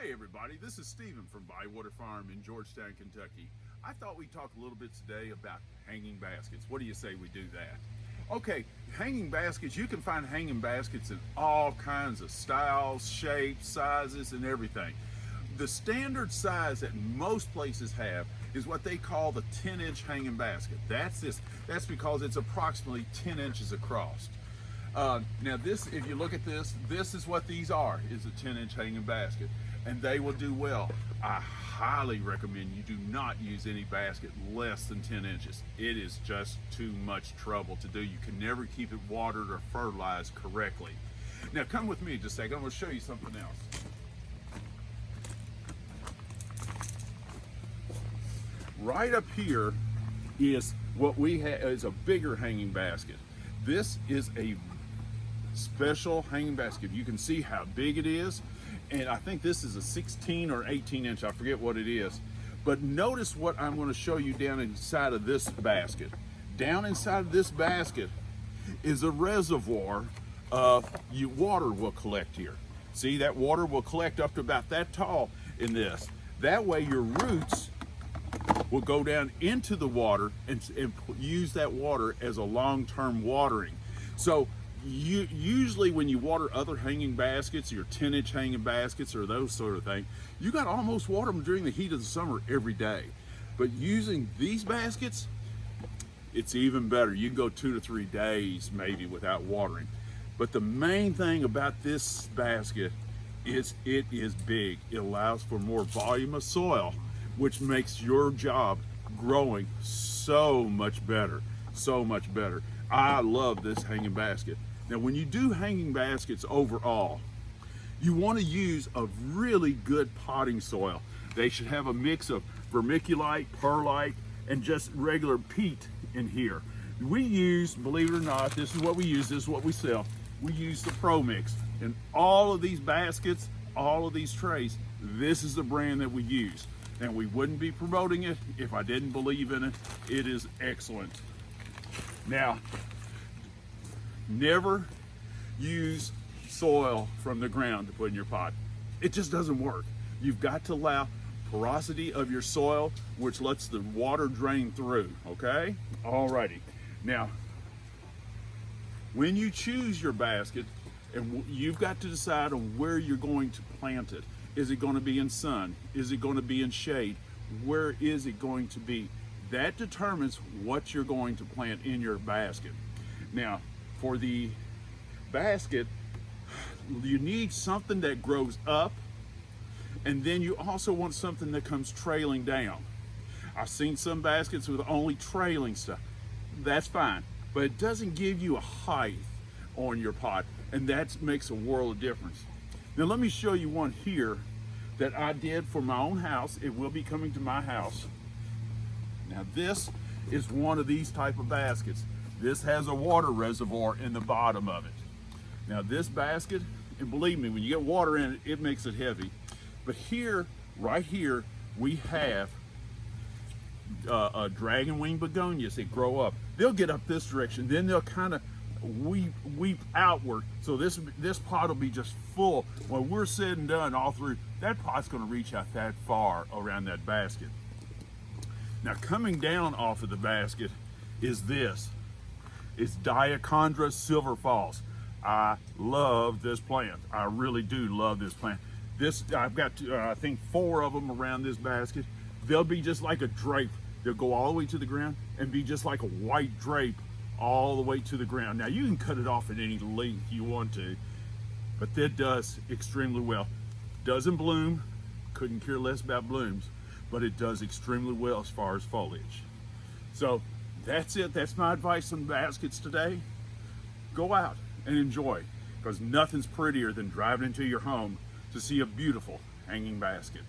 Hi everybody, this is Stephen from Bywater Farm in Georgetown, Kentucky. I thought we'd talk a little bit today about hanging baskets. What do you say we do that? Okay, hanging baskets, you can find hanging baskets in all kinds of styles, shapes, sizes, and everything. The standard size that most places have is what they call the 10-inch hanging basket. That's because it's approximately 10 inches across. Now this, if you look at this is what these are, is a 10-inch hanging basket, and they will do well. I highly recommend you do not use any basket less than 10 inches. It is just too much trouble to do. You can never keep it watered or fertilized correctly. Now come with me just a second, I'm going to show you something else. Right up here is what we have is a bigger hanging basket. This is a special hanging basket. You can see how big it is, and I think this is a 16 or 18 inch, I forget what it is. But notice what I'm going to show you down inside of this basket. Down inside of this basket is a reservoir of water will collect here. See, that water will collect up to about that tall in this. That way your roots will go down into the water and use that water as a long-term watering. So usually when you water other hanging baskets, your 10-inch hanging baskets or those sort of things, you got to almost water them during the heat of the summer every day. But using these baskets, it's even better. You can go 2 to 3 days maybe without watering. But the main thing about this basket is it is big. It allows for more volume of soil, which makes your job growing so much better, so much better. I love this hanging basket. Now, when you do hanging baskets overall, you want to use a really good potting soil. They should have a mix of vermiculite, perlite, and just regular peat in here. We use, believe it or not, this is what we use, this is what we sell. We use the Pro Mix. In all of these baskets, all of these trays, this is the brand that we use. And we wouldn't be promoting it if I didn't believe in it. It is excellent. Now, never use soil from the ground to put in your pot. It just doesn't work. You've got to allow porosity of your soil, which lets the water drain through, okay? Alrighty. Now, when you choose your basket, and you've got to decide on where you're going to plant it. Is it going to be in sun? Is it going to be in shade? Where is it going to be? That determines what you're going to plant in your basket. Now, for the basket, you need something that grows up, and then you also want something that comes trailing down. I've seen some baskets with only trailing stuff. That's fine, but it doesn't give you a height on your pot, and that makes a world of difference. Now let me show you one here that I did for my own house. It will be coming to my house. Now this is one of these type of baskets. This has a water reservoir in the bottom of it. Now this basket, and believe me, when you get water in it, it makes it heavy. But here, right here, we have dragon wing begonias that grow up. They'll get up this direction, then they'll kind of weep outward, so this pot will be just full. When we're said and done all through, that pot's going to reach out that far around that basket. Now coming down off of the basket is this. It's Daiya Kandra Silver Falls. I love this plant. I really do love this plant. This, I've got I think 4 of them around this basket. They'll be just like a drape. They'll go all the way to the ground and be just like a white drape all the way to the ground. Now you can cut it off at any length you want to, but that does extremely well. Doesn't bloom, couldn't care less about blooms, but it does extremely well as far as foliage. So that's it. That's my advice on baskets today. Go out and enjoy, because nothing's prettier than driving into your home to see a beautiful hanging basket.